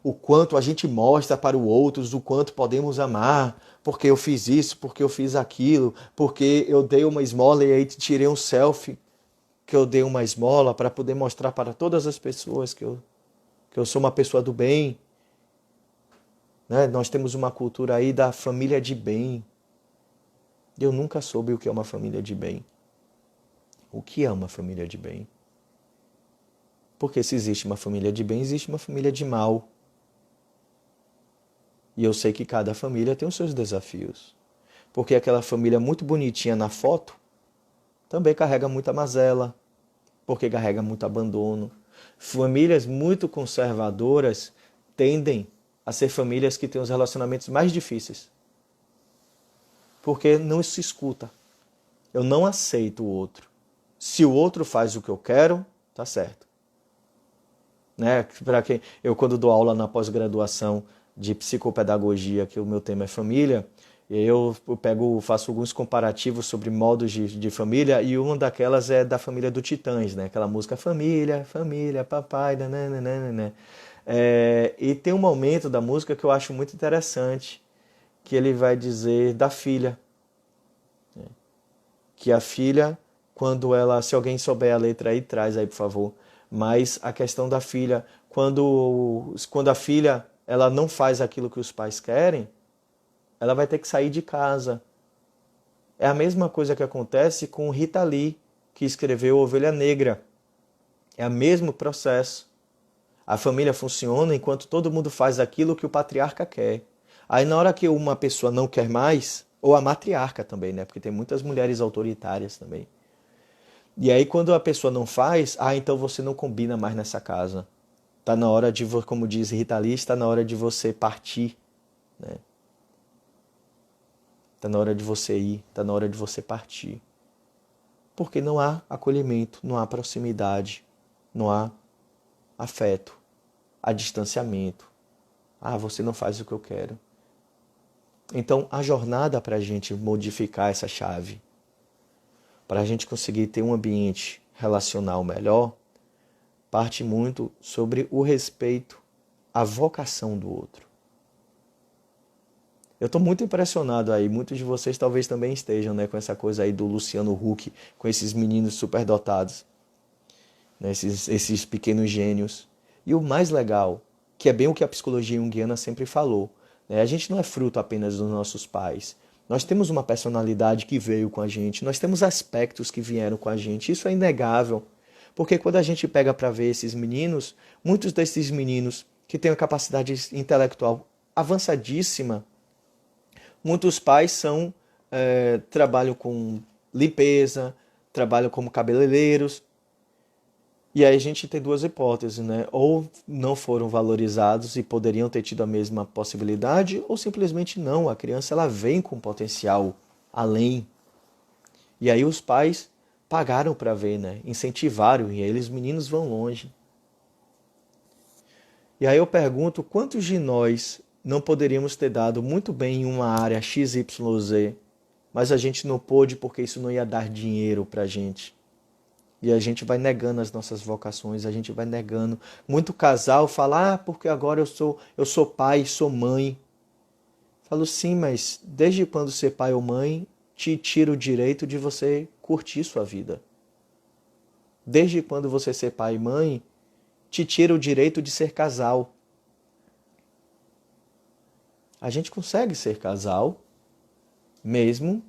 o quanto a gente mostra para os outros, o quanto podemos amar, porque eu fiz isso, porque eu fiz aquilo, porque eu dei uma esmola e aí tirei um selfie que eu dei uma esmola para poder mostrar para todas as pessoas que eu sou uma pessoa do bem. Né? Nós temos uma cultura aí da família de bem. Eu nunca soube o que é uma família de bem. O que é uma família de bem? Porque se existe uma família de bem, existe uma família de mal. E eu sei que cada família tem os seus desafios. Porque aquela família muito bonitinha na foto também carrega muita mazela, porque carrega muito abandono. Famílias muito conservadoras tendem a ser famílias que têm os relacionamentos mais difíceis. Porque não se escuta. Eu não aceito o outro. Se o outro faz o que eu quero, tá certo. Né? Para quem eu quando dou aula na pós-graduação de psicopedagogia, que o meu tema é família, eu faço alguns comparativos sobre modos de família, e uma daquelas é da família do Titãs, né? Aquela música Família, Família, Papai, nananana. E tem um momento da música que eu acho muito interessante, que ele vai dizer da filha. Que a filha, quando ela, se alguém souber a letra aí, traz aí, por favor. Mas a questão da filha, quando a filha ela não faz aquilo que os pais querem, ela vai ter que sair de casa. É a mesma coisa que acontece com Rita Lee, que escreveu Ovelha Negra. É o mesmo processo. A família funciona enquanto todo mundo faz aquilo que o patriarca quer. Aí na hora que uma pessoa não quer mais, ou a matriarca também, né? Porque tem muitas mulheres autoritárias também. E aí quando a pessoa não faz, então você não combina mais nessa casa. Tá na hora de, como diz Rita Lee, está na hora de você partir, né? Tá na hora de você ir, tá na hora de você partir. Porque não há acolhimento, não há proximidade, não há afeto, há distanciamento. Você não faz o que eu quero. Então, a jornada para a gente modificar essa chave, para a gente conseguir ter um ambiente relacional melhor, parte muito sobre o respeito à vocação do outro. Eu estou muito impressionado aí, muitos de vocês talvez também estejam, né, com essa coisa aí do Luciano Huck, com esses meninos superdotados, né, esses pequenos gênios. E o mais legal que é bem o que a psicologia junguiana sempre falou. A gente não é fruto apenas dos nossos pais. Nós temos uma personalidade que veio com a gente, nós temos aspectos que vieram com a gente, isso é inegável. Porque quando a gente pega para ver esses meninos, muitos desses meninos que têm uma capacidade intelectual avançadíssima, muitos pais trabalham com limpeza, trabalham como cabeleireiros. E aí a gente tem duas hipóteses, né? Ou não foram valorizados e poderiam ter tido a mesma possibilidade, ou simplesmente não. A criança ela vem com potencial além. E aí os pais pagaram para ver, né? Incentivaram, e aí os meninos vão longe. E aí eu pergunto, quantos de nós não poderíamos ter dado muito bem em uma área XYZ, mas a gente não pôde porque isso não ia dar dinheiro pra gente? E a gente vai negando as nossas vocações, a gente vai negando. Muito casal fala, porque agora eu sou pai, sou mãe. Falo, sim, mas desde quando ser pai ou mãe te tira o direito de você curtir sua vida? Desde quando você ser pai e mãe te tira o direito de ser casal? A gente consegue ser casal mesmo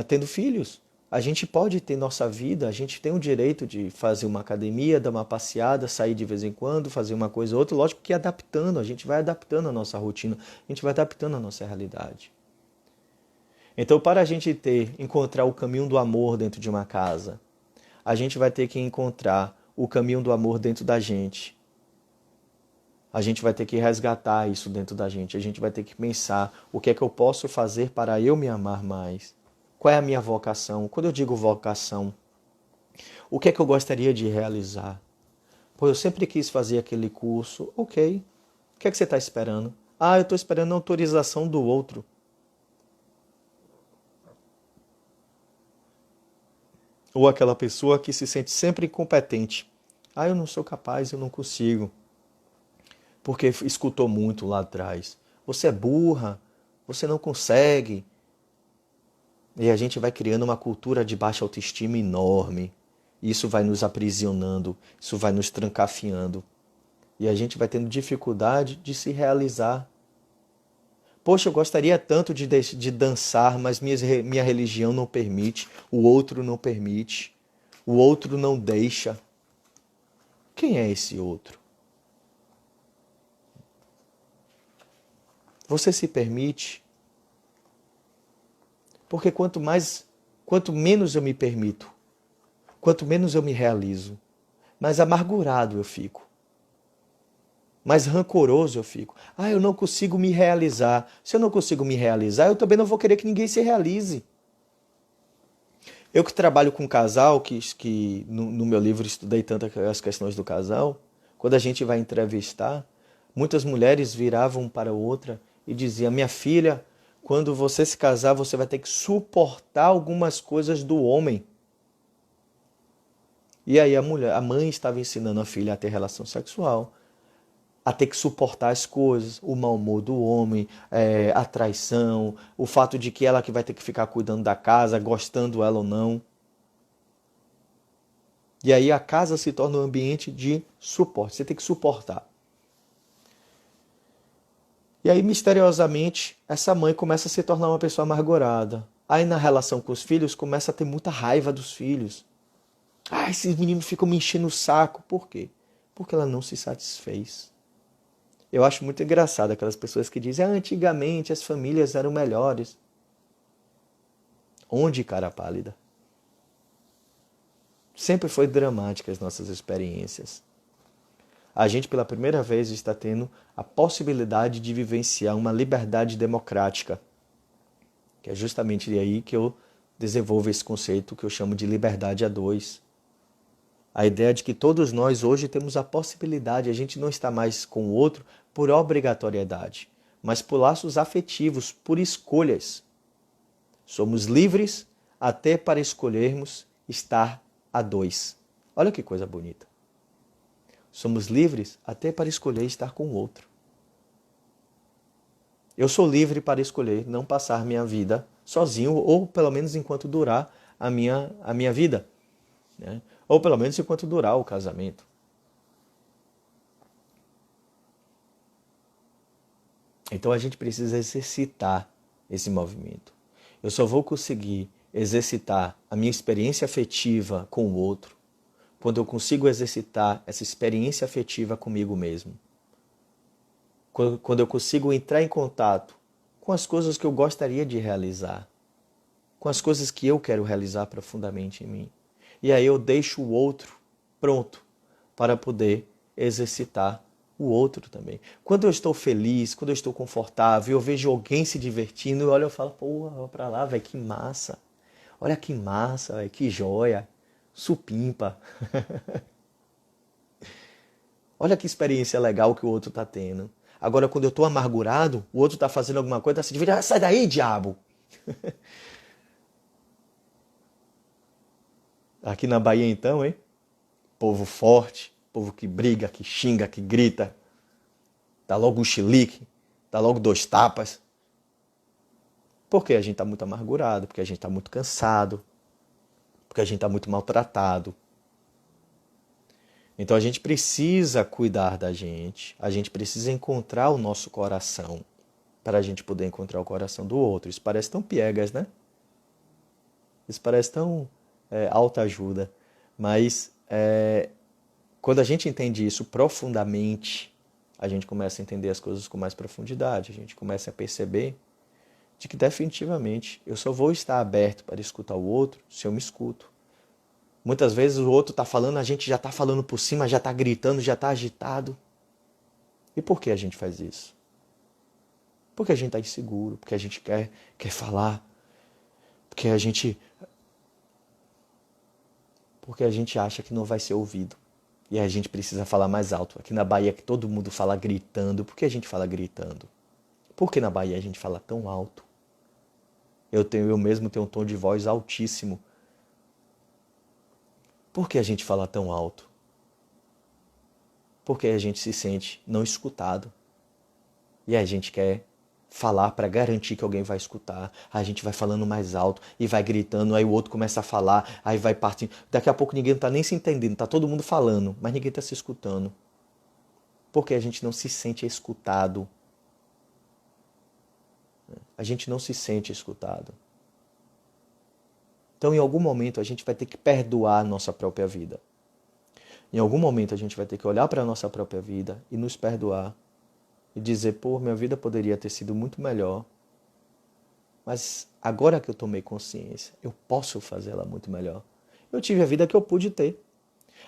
tendo filhos. A gente pode ter nossa vida, a gente tem o direito de fazer uma academia, dar uma passeada, sair de vez em quando, fazer uma coisa ou outra. Lógico que adaptando, a gente vai adaptando a nossa rotina, a gente vai adaptando a nossa realidade. Então, para a gente encontrar o caminho do amor dentro de uma casa, a gente vai ter que encontrar o caminho do amor dentro da gente. A gente vai ter que resgatar isso dentro da gente. A gente vai ter que pensar o que é que eu posso fazer para eu me amar mais. Qual é a minha vocação? Quando eu digo vocação, o que é que eu gostaria de realizar? Pô, eu sempre quis fazer aquele curso. Ok. O que é que você está esperando? Ah, eu estou esperando a autorização do outro. Ou aquela pessoa que se sente sempre incompetente. Ah, eu não sou capaz, eu não consigo. Porque escutou muito lá atrás. Você é burra, você não consegue. E a gente vai criando uma cultura de baixa autoestima enorme. Isso vai nos aprisionando, isso vai nos trancafiando. E a gente vai tendo dificuldade de se realizar. Poxa, eu gostaria tanto de dançar, mas minha religião não permite, o outro não permite, o outro não deixa. Quem é esse outro? Você se permite? Porque quanto menos eu me permito, quanto menos eu me realizo, mais amargurado eu fico. Mais rancoroso eu fico. Ah, eu não consigo me realizar. Se eu não consigo me realizar, eu também não vou querer que ninguém se realize. Eu que trabalho com casal, que no meu livro estudei tanto as questões do casal, quando a gente vai entrevistar, muitas mulheres viravam para outra e diziam, minha filha, quando você se casar, você vai ter que suportar algumas coisas do homem. E aí a mãe estava ensinando a filha a ter relação sexual, a ter que suportar as coisas, o mau humor do homem, a traição, o fato de que ela que vai ter que ficar cuidando da casa, gostando ela ou não. E aí a casa se torna um ambiente de suporte, você tem que suportar. E aí, misteriosamente, essa mãe começa a se tornar uma pessoa amargurada. Aí, na relação com os filhos, começa a ter muita raiva dos filhos. Ah, esses meninos ficam me enchendo o saco. Por quê? Porque ela não se satisfez. Eu acho muito engraçado aquelas pessoas que dizem, antigamente as famílias eram melhores. Onde, cara pálida? Sempre foi dramática as nossas experiências. A gente, pela primeira vez, está tendo a possibilidade de vivenciar uma liberdade democrática. Que é justamente aí que eu desenvolvo esse conceito que eu chamo de liberdade a dois. A ideia de que todos nós hoje temos a possibilidade, a gente não está mais com o outro por obrigatoriedade, mas por laços afetivos, por escolhas. Somos livres até para escolhermos estar a dois. Olha que coisa bonita. Somos livres até para escolher estar com o outro. Eu sou livre para escolher não passar minha vida sozinho, ou pelo menos enquanto durar a minha vida. Né? Ou pelo menos enquanto durar o casamento. Então a gente precisa exercitar esse movimento. Eu só vou conseguir exercitar a minha experiência afetiva com o outro quando eu consigo exercitar essa experiência afetiva comigo mesmo. Quando eu consigo entrar em contato com as coisas que eu gostaria de realizar, com as coisas que eu quero realizar profundamente em mim. E aí eu deixo o outro pronto para poder exercitar o outro também. Quando eu estou feliz, quando eu estou confortável, eu vejo alguém se divertindo, eu olho e falo, pô, olha pra lá, velho, que massa. Olha que massa, véio, que joia. Supimpa. Olha que experiência legal que o outro tá tendo. Agora, quando eu tô amargurado, o outro tá fazendo alguma coisa, tá se divertindo. Ah, sai daí, diabo! Aqui na Bahia, então, hein? Povo forte, povo que briga, que xinga, que grita. Dá logo um chilique, dá logo 2 tapas. Porque a gente tá muito amargurado, porque a gente tá muito cansado, porque a gente tá muito maltratado. Então a gente precisa cuidar da gente, a gente precisa encontrar o nosso coração para a gente poder encontrar o coração do outro. Isso parece tão piegas, né? Isso parece tão autoajuda. Mas quando a gente entende isso profundamente, a gente começa a entender as coisas com mais profundidade. A gente começa a perceber de que definitivamente eu só vou estar aberto para escutar o outro se eu me escuto. Muitas vezes o outro está falando, a gente já está falando por cima, já está gritando, já está agitado. E por que a gente faz isso? Porque a gente está inseguro, porque a gente quer falar, porque a gente acha que não vai ser ouvido. E a gente precisa falar mais alto. Aqui na Bahia que todo mundo fala gritando. Por que a gente fala gritando? Por que na Bahia a gente fala tão alto? Eu mesmo tenho um tom de voz altíssimo. Por que a gente fala tão alto? Porque a gente se sente não escutado. E a gente quer falar para garantir que alguém vai escutar. A gente vai falando mais alto e vai gritando, aí o outro começa a falar, aí vai partindo. Daqui a pouco ninguém não está nem se entendendo, está todo mundo falando, mas ninguém está se escutando. Porque a gente não se sente escutado. A gente não se sente escutado. Então, em algum momento, a gente vai ter que perdoar a nossa própria vida. Em algum momento, a gente vai ter que olhar para a nossa própria vida e nos perdoar. E dizer, pô, minha vida poderia ter sido muito melhor. Mas agora que eu tomei consciência, eu posso fazê-la muito melhor. Eu tive a vida que eu pude ter.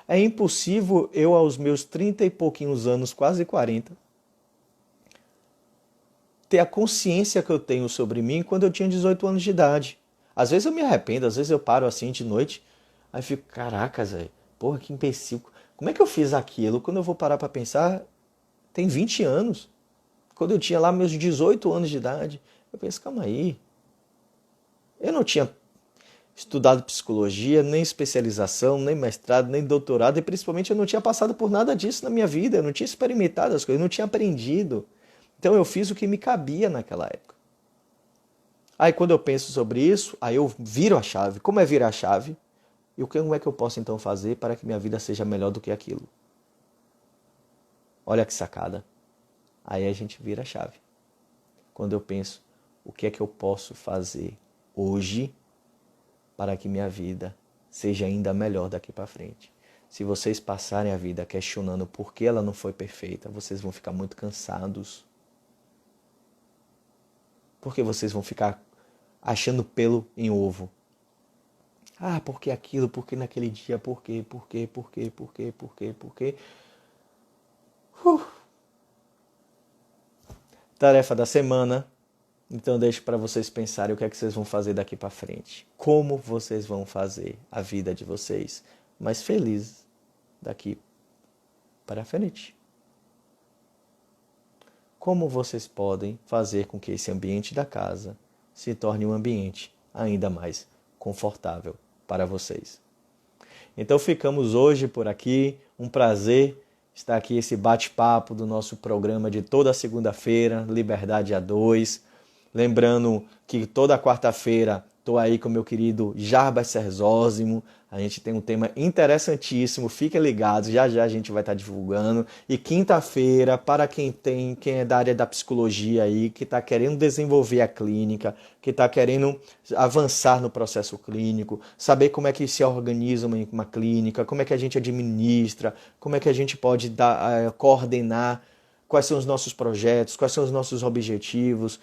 É impossível eu, aos meus 30 e pouquinhos anos, quase 40, ter a consciência que eu tenho sobre mim quando eu tinha 18 anos de idade. Às vezes eu me arrependo, às vezes eu paro assim de noite, aí fico, caracas, velho, porra, que imbecil. Como é que eu fiz aquilo? Quando eu vou parar para pensar, tem 20 anos. Quando eu tinha lá meus 18 anos de idade, eu penso, calma aí. Eu não tinha estudado psicologia, nem especialização, nem mestrado, nem doutorado, e principalmente eu não tinha passado por nada disso na minha vida, eu não tinha experimentado as coisas, eu não tinha aprendido. Então eu fiz o que me cabia naquela época. Aí quando eu penso sobre isso, aí eu viro a chave. Como é virar a chave? E como é que eu posso então fazer para que minha vida seja melhor do que aquilo? Olha que sacada. Aí a gente vira a chave. Quando eu penso, o que é que eu posso fazer hoje para que minha vida seja ainda melhor daqui para frente? Se vocês passarem a vida questionando por que ela não foi perfeita, vocês vão ficar muito cansados. Porque vocês vão ficar achando pelo em ovo. Ah, por que aquilo? Por que naquele dia? Por quê? Por quê? Por quê? Por quê? Por quê? Por quê? Tarefa da semana. Então deixo para vocês pensarem o que é que vocês vão fazer daqui para frente. Como vocês vão fazer a vida de vocês mais feliz daqui para frente. Como vocês podem fazer com que esse ambiente da casa se torne um ambiente ainda mais confortável para vocês. Então ficamos hoje por aqui. Um prazer estar aqui, esse bate-papo do nosso programa de toda segunda-feira, Liberdade a 2. Lembrando que toda quarta-feira Estou aí com o meu querido Jarbas Serzósimo. A gente tem um tema interessantíssimo. Fiquem ligados, já já a gente vai estar divulgando. E quinta-feira, para quem é da área da psicologia aí, que está querendo desenvolver a clínica, que está querendo avançar no processo clínico, saber como é que se organiza uma clínica, como é que a gente administra, como é que a gente pode coordenar, quais são os nossos projetos, quais são os nossos objetivos.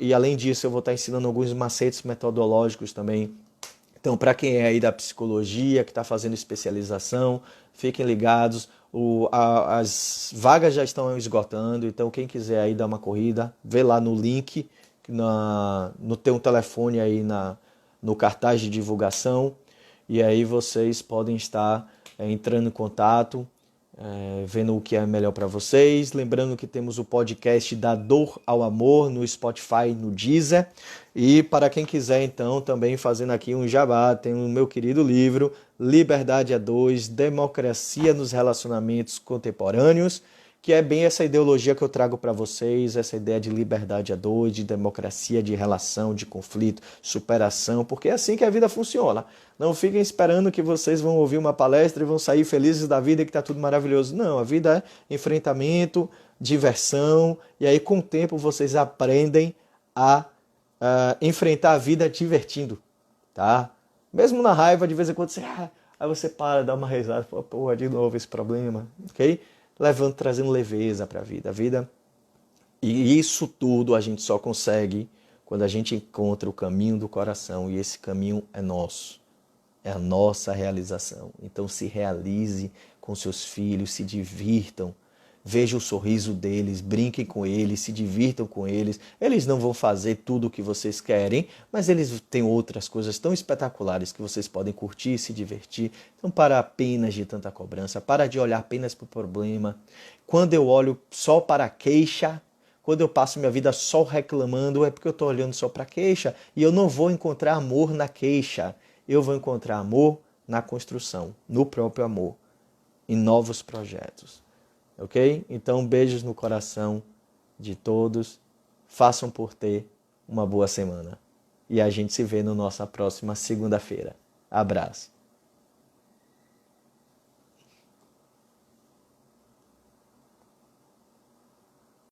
E além disso, eu vou estar ensinando alguns macetes metodológicos também. Então, para quem é aí da psicologia, que está fazendo especialização, fiquem ligados. As vagas já estão esgotando, então quem quiser aí dar uma corrida, vê lá no link, no teu telefone aí no cartaz de divulgação, e aí vocês podem estar entrando em contato, vendo o que é melhor para vocês. Lembrando que temos o podcast da Dor ao Amor no Spotify, no Deezer. E para quem quiser, então, também fazendo aqui um jabá, tem o meu querido livro Liberdade a Dois, Democracia nos Relacionamentos Contemporâneos, que é bem essa ideologia que eu trago para vocês, essa ideia de liberdade a dois, de democracia, de relação, de conflito, superação, porque é assim que a vida funciona. Não fiquem esperando que vocês vão ouvir uma palestra e vão sair felizes da vida e que está tudo maravilhoso. Não, a vida é enfrentamento, diversão, e aí com o tempo vocês aprendem a enfrentar a vida divertindo, tá? Mesmo na raiva, de vez em quando aí você para, dá uma risada, pô, de novo esse problema, ok? Trazendo leveza para a vida. E isso tudo a gente só consegue quando a gente encontra o caminho do coração, e esse caminho é nosso, é a nossa realização. Então se realize com seus filhos, se divirtam, veja o sorriso deles, brinquem com eles, se divirtam com eles. Eles não vão fazer tudo o que vocês querem, mas eles têm outras coisas tão espetaculares que vocês podem curtir e se divertir. Então para apenas de tanta cobrança, para de olhar apenas para o problema. Quando eu olho só para a queixa, quando eu passo minha vida só reclamando, é porque eu estou olhando só para a queixa e eu não vou encontrar amor na queixa. Eu vou encontrar amor na construção, no próprio amor, em novos projetos. Ok? Então, beijos no coração de todos. Façam por ter uma boa semana. E a gente se vê na nossa próxima segunda-feira. Abraço.